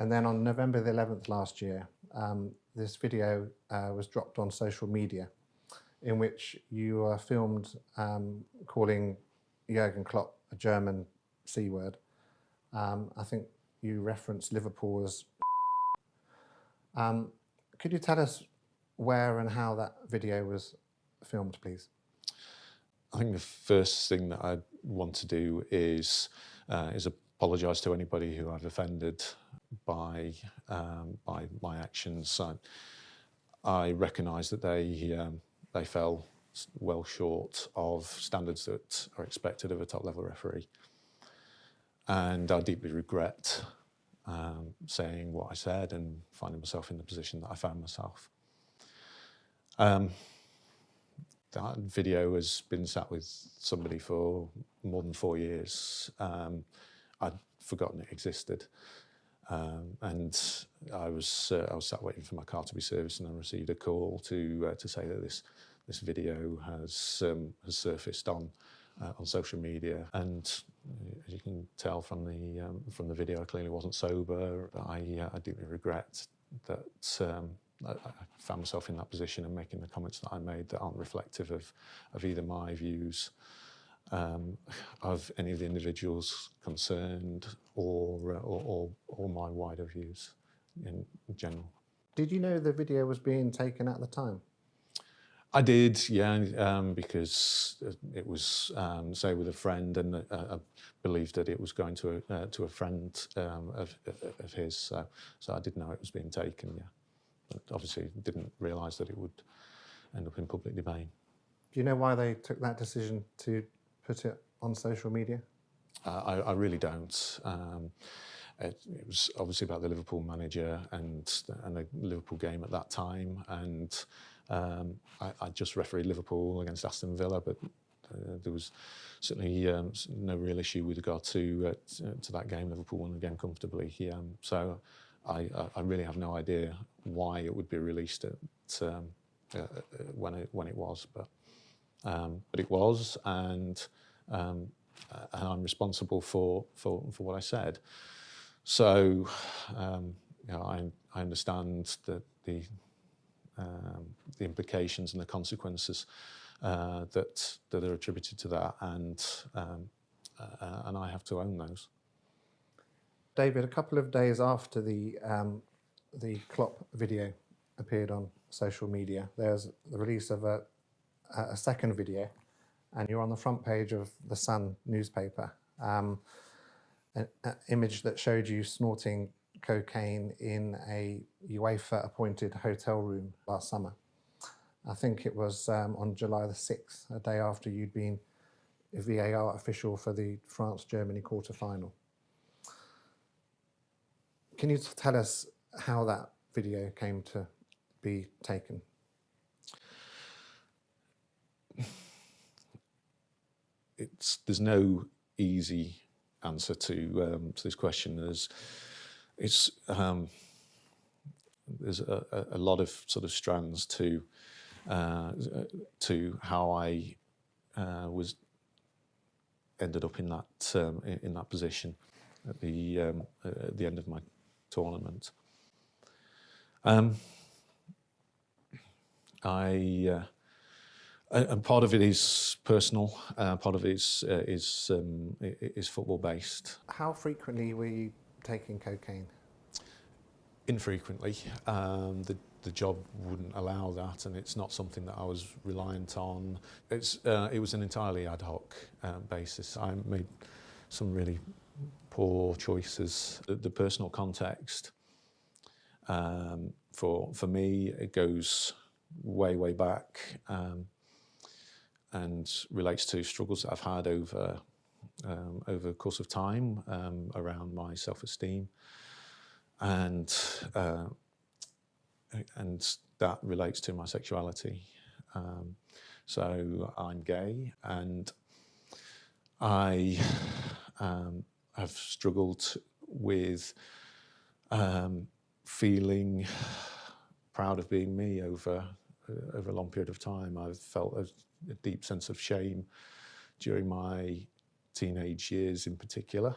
And then on November the 11th last year, this video was dropped on social media in which you were filmed calling Jurgen Klopp a German C word. I think you referenced Liverpool as could you tell us where and how that video was filmed, please? I think the first thing that I want to do is apologise to anybody who I've offended by my actions. I recognise that they fell well short of standards that are expected of a top-level referee, and I deeply regret saying what I said and finding myself in the position that I found myself. That video has been sat with somebody for more than 4 years. I'd forgotten it existed, and I was sat waiting for my car to be serviced, and I received a call to say that this video has surfaced on social media. And as you can tell from the video, I clearly wasn't sober. I deeply regret that I found myself in that position and making the comments that I made that aren't reflective of either my views, of any of the individuals concerned, or my wider views in general. Did you know the video was being taken at the time? I did, yeah, because it was, say, with a friend, and I believed that it was going to a friend of his, so I did know it was being taken, yeah. But obviously didn't realise that it would end up in public domain. Do you know why they took that decision to put it on social media? I really don't. It was obviously about the Liverpool manager and the Liverpool game at that time, and I just refereed Liverpool against Aston Villa, but there was certainly no real issue with regard to that game. Liverpool won the game comfortably. So I really have no idea why it would be released when it was, but it was, and I'm responsible for what I said. So I understand that the implications and the consequences that are attributed to that, and I have to own those. David, a couple of days after the Klopp video appeared on social media, there's the release of a second video, and you're on the front page of the Sun newspaper. An image that showed you snorting cocaine in a UEFA-appointed hotel room last summer. I think it was on July the 6th, a day after you'd been a VAR official for the France-Germany quarter-final. Can you tell us how that video came to be taken? There's no easy answer to this question. There's a lot of sort of strands to how I ended up in that position at the end of my tournament. And part of it is personal, part of it is football based. How frequently were you taking cocaine? Infrequently. The job wouldn't allow that, and it's not something that I was reliant on. It was an entirely ad hoc basis. I made some really poor choices. The personal context for me, it goes way back, and relates to struggles that I've had over the course of time around my self-esteem, and that relates to my sexuality. So I'm gay, and I have struggled with feeling proud of being me over a long period of time. I've felt a deep sense of shame during my teenage years in particular.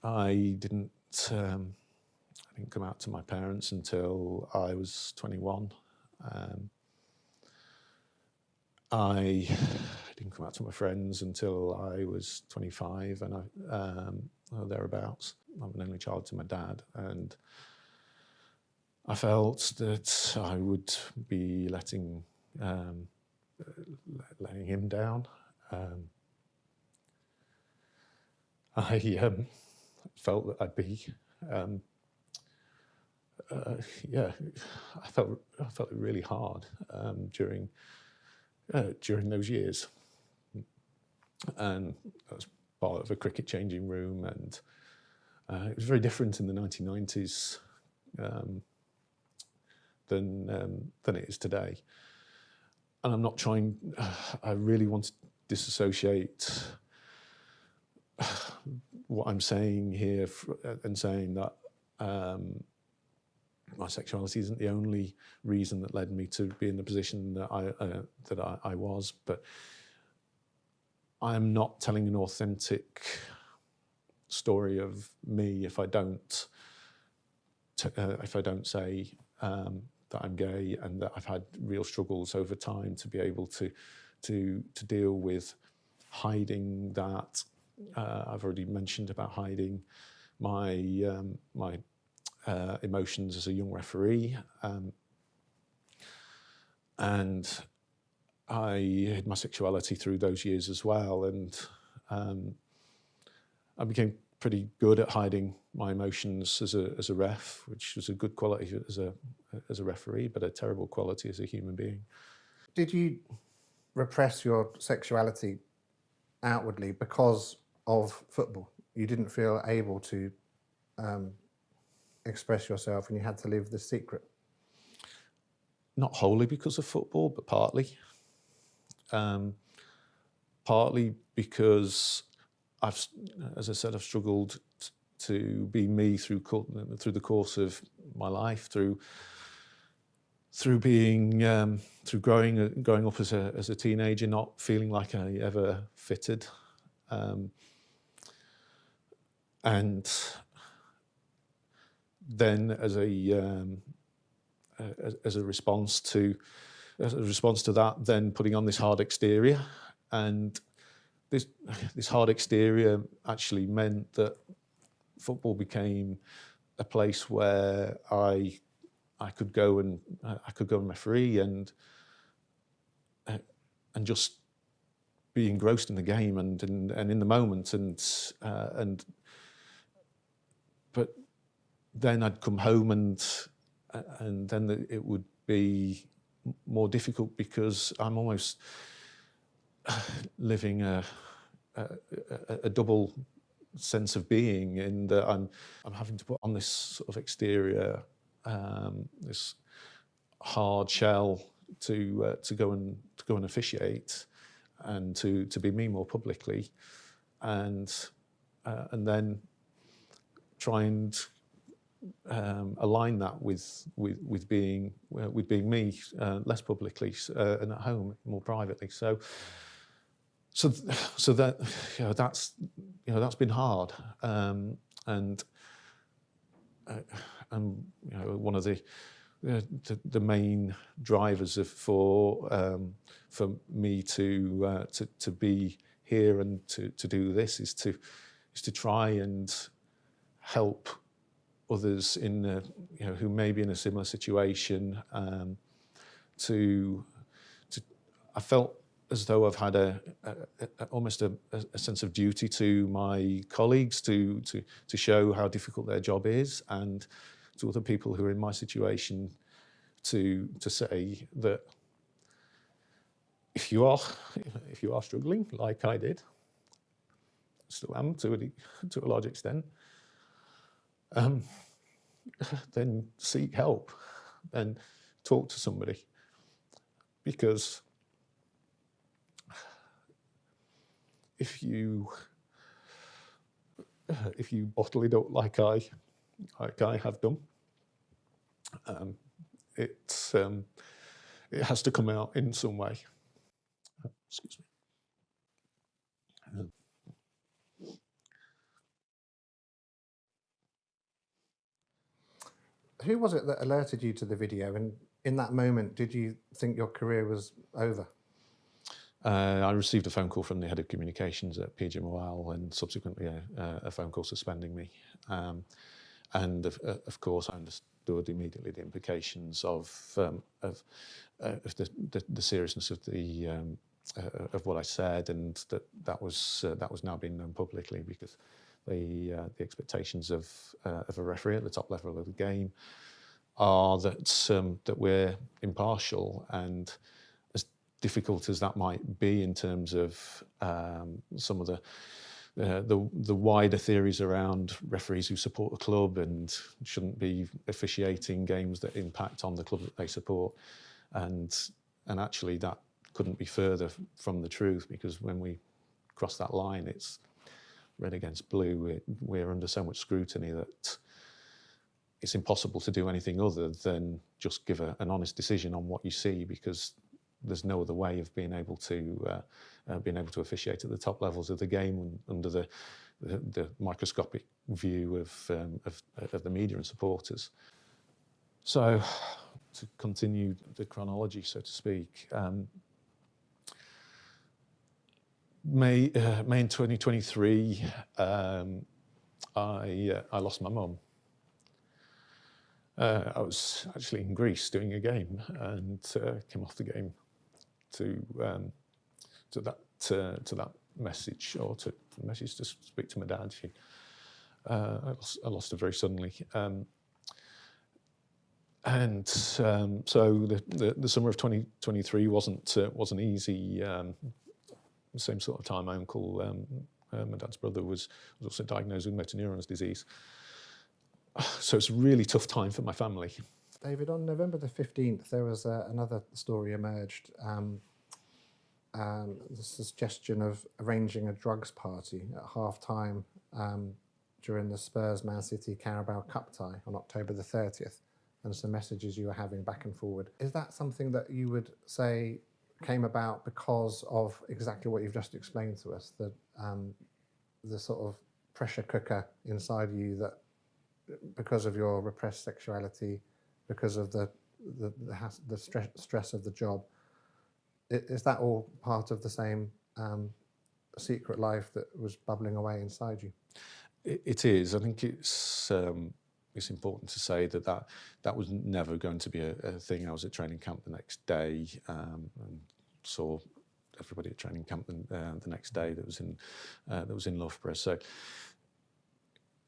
I didn't come out to my parents until I was 21. I didn't come out to my friends until I was 25, and or thereabouts. I'm an only child to my dad, and I felt that I would be letting him down. I felt that I'd be, yeah, I felt it really hard during those years, and I was part of a cricket changing room, and it was very different in the 1990s than it is today. And I'm not trying. I really want to disassociate what I'm saying here and saying that my sexuality isn't the only reason that led me to be in the position that I was, but I am not telling an authentic story of me if I don't say that I'm gay, and that I've had real struggles over time to be able to deal with hiding that. I've already mentioned about hiding my emotions as a young referee, and I hid my sexuality through those years as well, and I became pretty good at hiding my emotions as a ref, which was a good quality as a referee, but a terrible quality as a human being. Did you repress your sexuality outwardly because of football? You didn't feel able to express yourself, and you had to live the secret? Not wholly because of football, but partly. Partly because as I said, I've struggled to be me through the course of my life, through growing up as a teenager, not feeling like I ever fitted, and then as a response to that, then putting on this hard exterior, and this hard exterior actually meant that football became a place where I could go and referee and just be engrossed in the game and in the moment, but then I'd come home and then it would be more difficult because I'm almost living a double sense of being, in that I'm having to put on this sort of exterior, this hard shell to go and officiate and to be me more publicly, and then try and align that with being me, less publicly, and at home more privately. So that that's been hard, and one of the main drivers for me to be here and to do this is to try and help others who may be in a similar situation. I felt as though I've had almost a sense of duty to my colleagues to show how difficult their job is, and to other people who are in my situation to say that if you are struggling like I did, still am to a large extent, then seek help and talk to somebody, because if you bottle it up like I have done, it has to come out in some way. Excuse me. Who was it that alerted you to the video? And in that moment, did you think your career was over? I received a phone call from the head of communications at PG Mobile, and subsequently a phone call suspending me. And of course, I understood immediately the implications of the seriousness of the of what I said, and that was now being known publicly, because the expectations of a referee at the top level of the game are that we're impartial. And as difficult as that might be in terms of some of the wider theories around referees who support a club and shouldn't be officiating games that impact on the club that they support, and actually that couldn't be further from the truth, because when we cross that line, it's red against blue. We're under so much scrutiny that it's impossible to do anything other than just give an honest decision on what you see, because there's no other way of being able to officiate at the top levels of the game under the microscopic view of the media and supporters. So, to continue the chronology, so to speak, May in 2023, I lost my mum. I was actually in Greece doing a game, and came off the game to that message, or to the message to speak to my dad. I lost her very suddenly, and so the summer of 2023 wasn't easy. The same sort of time, my uncle, my dad's brother, was also diagnosed with motor neurons disease. So it's a really tough time for my family. David, on November the 15th, there was another story emerged. The suggestion of arranging a drugs party at half-time during the Spurs-Man City Carabao Cup tie on October the 30th, and some messages you were having back and forward. Is that something that you would say came about because of exactly what you've just explained to us, the sort of pressure cooker inside you, that because of your repressed sexuality, because of the stress of the job, is that all part of the same secret life that was bubbling away inside you? It is. I think it's important to say that was never going to be a thing. I was at training camp the next day, and saw everybody at training camp the next day that was in Loughborough. So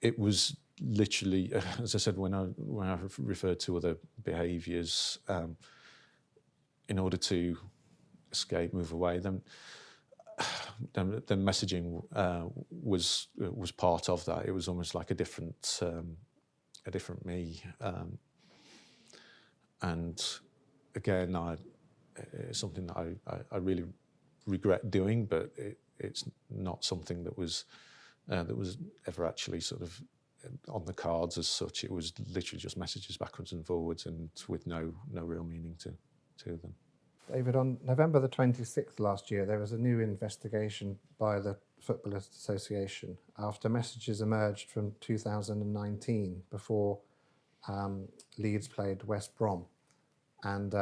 it was literally, as I said, when I referred to other behaviours, in order to escape, move away, then messaging was part of that. It was almost like a different me, and again, it's something that I really regret doing, but it's not something that was ever actually sort of on the cards as such. It was literally just messages backwards and forwards, and with no real meaning to them. David, on November the 26th last year, there was a new investigation by the Footballers Association after messages emerged from 2019 before Leeds played West Brom, and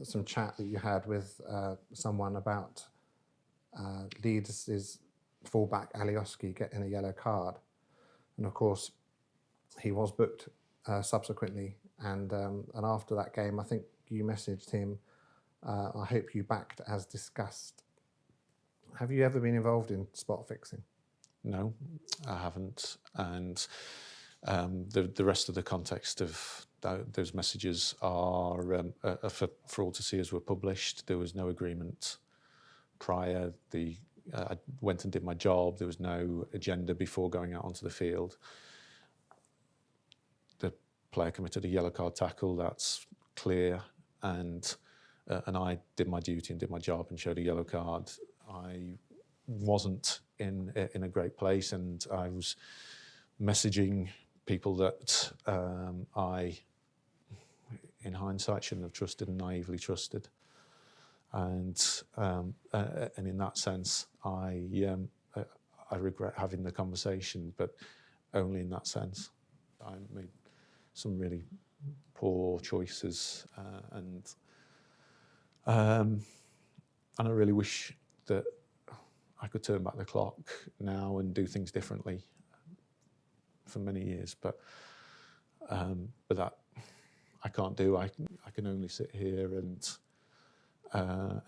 some chat that you had with someone about Leeds' fullback Alioski getting a yellow card. And of course, he was booked subsequently, and after that game, I think you messaged him, I hope you backed as discussed. Have you ever been involved in spot fixing? No, I haven't. And the rest of the context of those messages are for all to see as were published. There was no agreement prior. I went and did my job. There was no agenda before going out onto the field. The player committed a yellow card tackle, that's clear, and I did my duty and did my job and showed a yellow card. I wasn't in a great place, and I was messaging people that I, in hindsight, shouldn't have trusted and naively trusted. And in that sense, I regret having the conversation, but only in that sense. I made some really poor choices, and I really wish that I could turn back the clock now and do things differently for many years, but that I can't do. I can only sit here and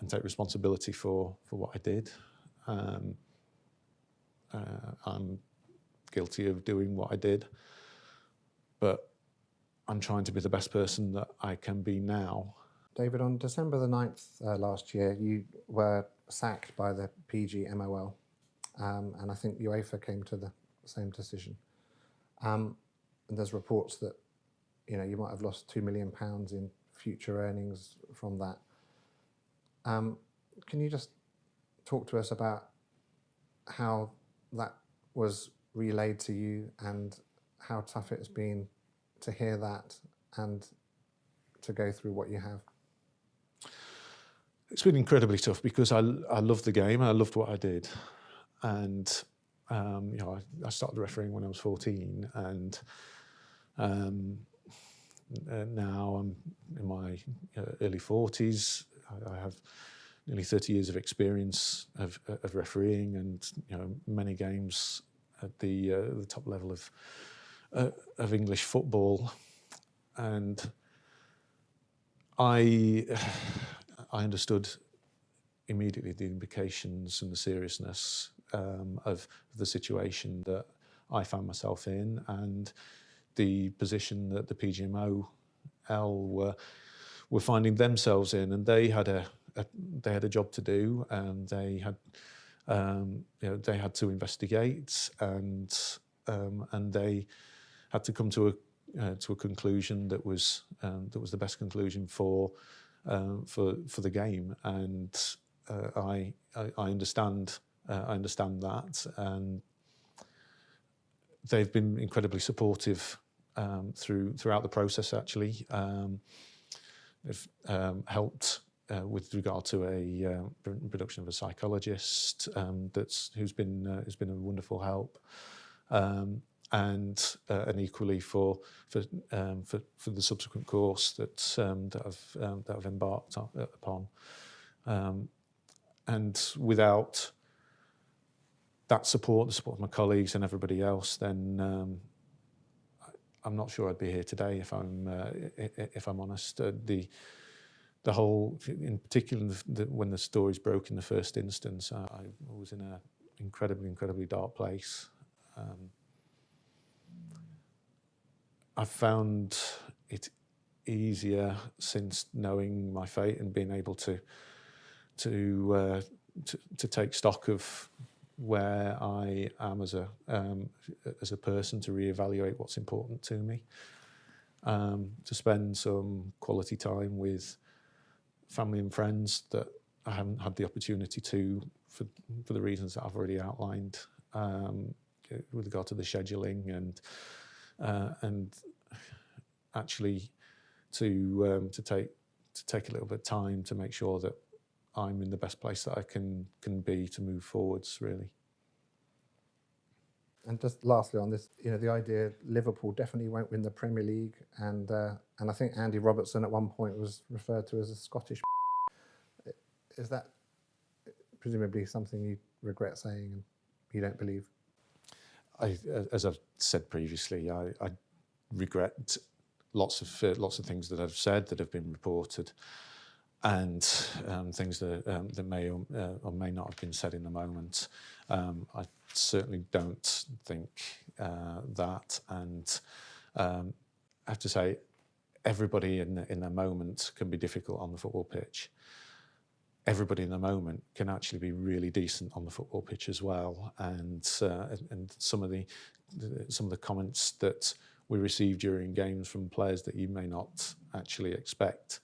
take responsibility for what I did. I'm guilty of doing what I did, but I'm trying to be the best person that I can be now. David, on December the 9th last year, you were sacked by the PGMOL, and I think UEFA came to the same decision. And there's reports that you might have lost £2 million in future earnings from that. Can you just talk to us about how that was relayed to you and how tough it's been to hear that and to go through what you have? It's been incredibly tough because I loved the game. I loved what I did, and I started refereeing when I was 14, and now I'm in my early 40s. I have nearly 30 years of experience of refereeing, and many games at the top level of English football, and I understood immediately the implications and the seriousness of the situation that I found myself in, and the position that the PGMOL were finding themselves in, and they had a job to do, and they had to investigate, and they had to come to a conclusion that was the best conclusion for the game, and I understand that, and they've been incredibly supportive throughout the process. Actually, they've helped with regard to a production of a psychologist who's been a wonderful help. And equally for the subsequent course that I've embarked upon, and without that support, the support of my colleagues and everybody else, then I'm not sure I'd be here today. If I'm honest, the whole, in particular, when the stories broke in the first instance, I was in an incredibly dark place. I've found it easier since knowing my fate and being able to take stock of where I am as a person, to reevaluate what's important to me, to spend some quality time with family and friends that I haven't had the opportunity to for the reasons that I've already outlined, with regard to the scheduling and actually to take a little bit of time to make sure that I'm in the best place that I can be to move forwards, really. And just lastly on this, the idea Liverpool definitely won't win the Premier League, and I think Andy Robertson at one point was referred to as a Scottish. Is that presumably something you regret saying and you don't believe? As I've said previously, I regret lots of things that I've said that have been reported, and things that may or may not have been said in the moment. I certainly don't think that, and I have to say, everybody in the moment can be difficult on the football pitch. Everybody in the moment can actually be really decent on the football pitch as well, and some of the comments that we receive during games from players that you may not actually expect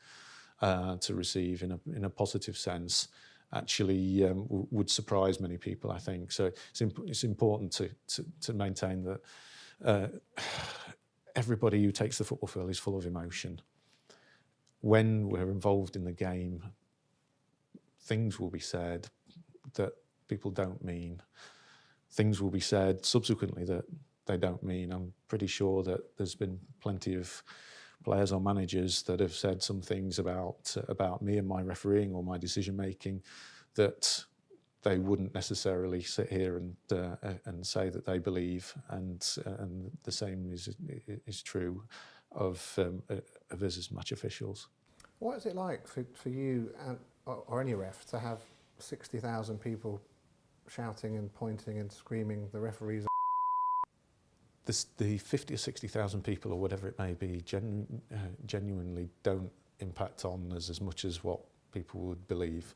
to receive in a positive sense actually would surprise many people, I think. So it's important to maintain that everybody who takes the football field is full of emotion. When we're involved in the game, things will be said that people don't mean. Things will be said subsequently that they don't mean. I'm pretty sure that there's been plenty of players or managers that have said some things about me and my refereeing or my decision making that they wouldn't necessarily sit here and say that they believe, and the same is true of us as match officials. What is it like for you or any ref to have 60,000 people shouting and pointing and screaming the referees? The 50 or 60,000 people or whatever it may be genuinely don't impact on us as much as what people would believe.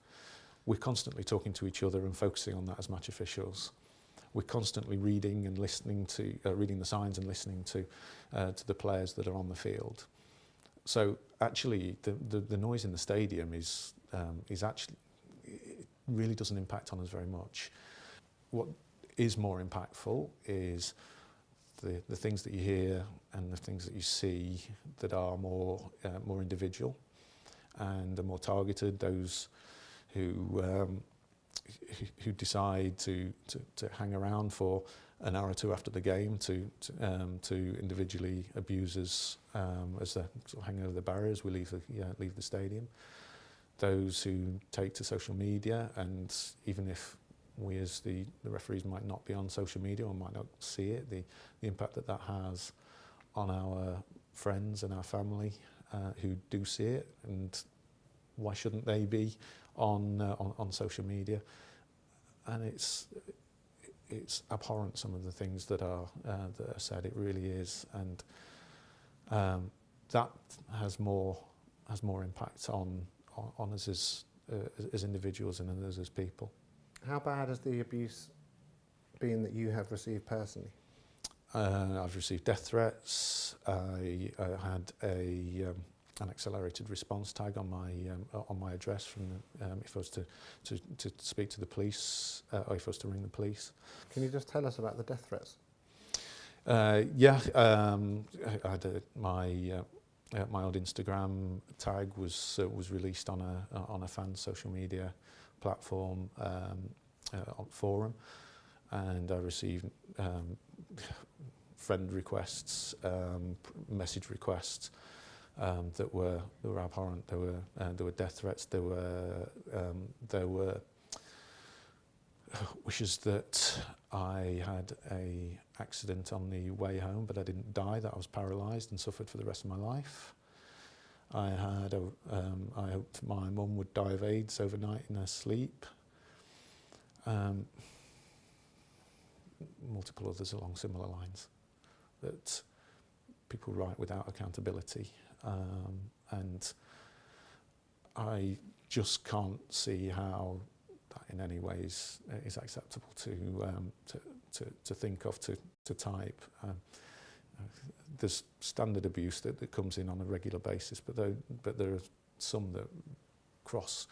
We're constantly talking to each other and focusing on that as match officials. We're constantly reading and listening to, reading the signs and listening to the players that are on the field. So actually, the noise in the stadium is actually, it really doesn't impact on us very much. What is more impactful is the things that you hear and the things that you see that are more individual and are more targeted. Those who decide to hang around for an hour or two after the game to individually abuse us as they sort of hang over the barriers. We leave the stadium. Those who take to social media, and even if we as the referees might not be on social media or might not see it, the impact that has on our friends and our family who do see it, and why shouldn't they be on social media? And it's abhorrent, some of the things that are said. It really is, and that has more impact on us as individuals and us as people. How bad has the abuse been that you have received personally? I've received death threats. I had an accelerated response tag on my address from if I was to speak to the police or if I was to ring the police. Can you just tell us about the death threats? I had my old Instagram tag was released on a fan's social media platform forum, and I received friend requests, message requests that were abhorrent. There were death threats. There were wishes that I had a accident on the way home, but I didn't die. That I was paralysed and suffered for the rest of my life. I hoped my mum would die of AIDS overnight in her sleep. Multiple others along similar lines that people write without accountability, and I just can't see how that in any ways is acceptable to think of, to type. There's standard abuse that comes in on a regular basis, but there are some that cross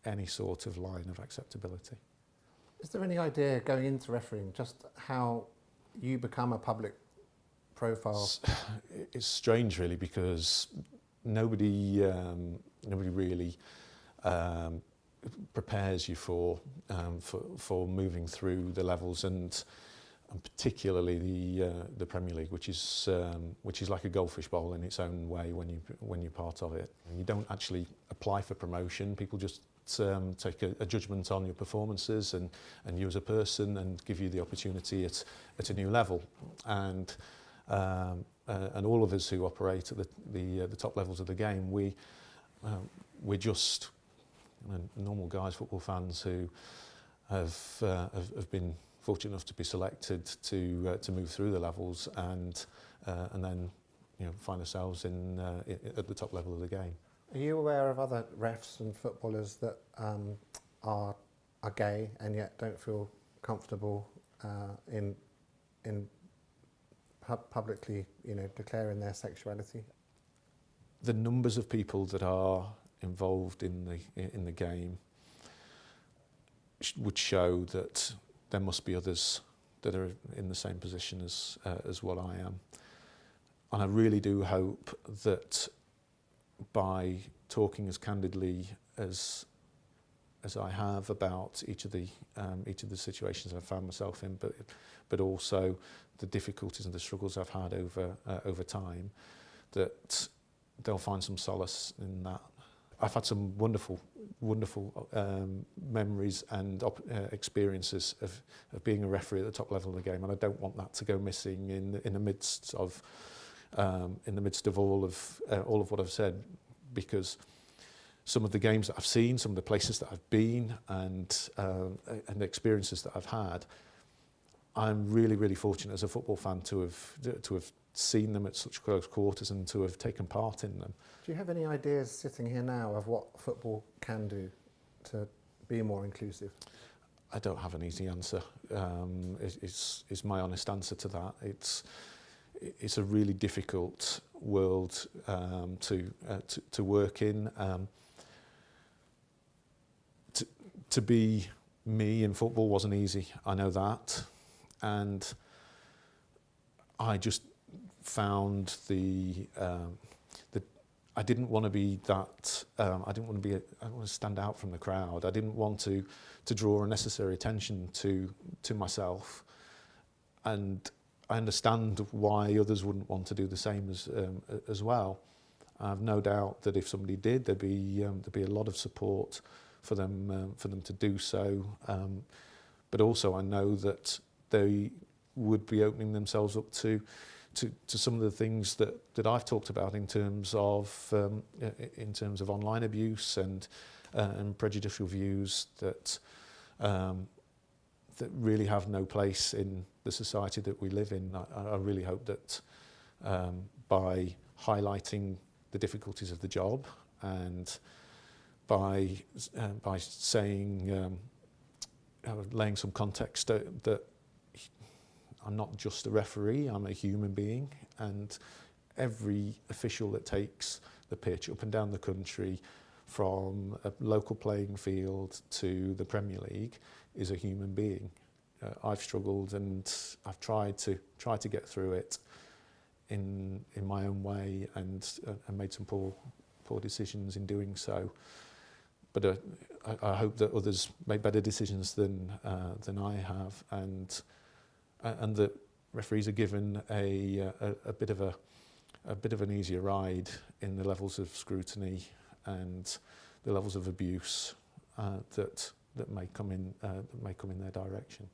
any sort of line of acceptability. Is there any idea going into refereeing just how you become a public profile? It's strange, really, because nobody really prepares you for moving through the levels, and particularly the Premier League, which is like a goldfish bowl in its own way when you're part of it. And you don't actually apply for promotion. People just take a judgment on your performances and you as a person, and give you the opportunity at a new level. And all of us who operate at the top levels of the game, we're just normal guys, football fans who have been fortunate enough to be selected to move through the levels and then find ourselves at the top level of the game. Are you aware of other refs and footballers that are gay and yet don't feel comfortable in publicly declaring their sexuality? The numbers of people that are involved in the game would show that there must be others that are in the same position as what I am, and I really do hope that by talking as candidly as I have about each of the situations I've found myself in, but also the difficulties and the struggles I've had over time, that they'll find some solace in that. I've had some wonderful memories and experiences of being a referee at the top level of the game, and I don't want that to go missing in the midst of all of what I've said, because some of the games that I've seen, some of the places that I've been, and the experiences that I've had, I'm really fortunate as a football fan to have seen them at such close quarters and to have taken part in them. Do you have any ideas sitting here now of what football can do to be more inclusive? I don't have an easy answer. Is my honest answer to that. It's a really difficult world to work in. To be me in football wasn't easy. I know that, and I just found I didn't want to be that. I didn't want to stand out from the crowd. I didn't want to draw unnecessary attention to myself, and I understand why others wouldn't want to do the same as well. I've no doubt that if somebody did, there'd be a lot of support for them to do so. But also, I know that they would be opening themselves up to some of the things that I've talked about in terms of online abuse and prejudicial views that really have no place in the society that we live in. I really hope that by highlighting the difficulties of the job and by saying, laying some context that I'm not just a referee, I'm a human being, and every official that takes the pitch up and down the country, from a local playing field to the Premier League, is a human being. I've struggled, and I've tried to get through it in my own way, and made some poor decisions in doing so. But I hope that others make better decisions than I have, and that referees are given a bit of an easier ride in the levels of scrutiny and the levels of abuse that may come in their direction.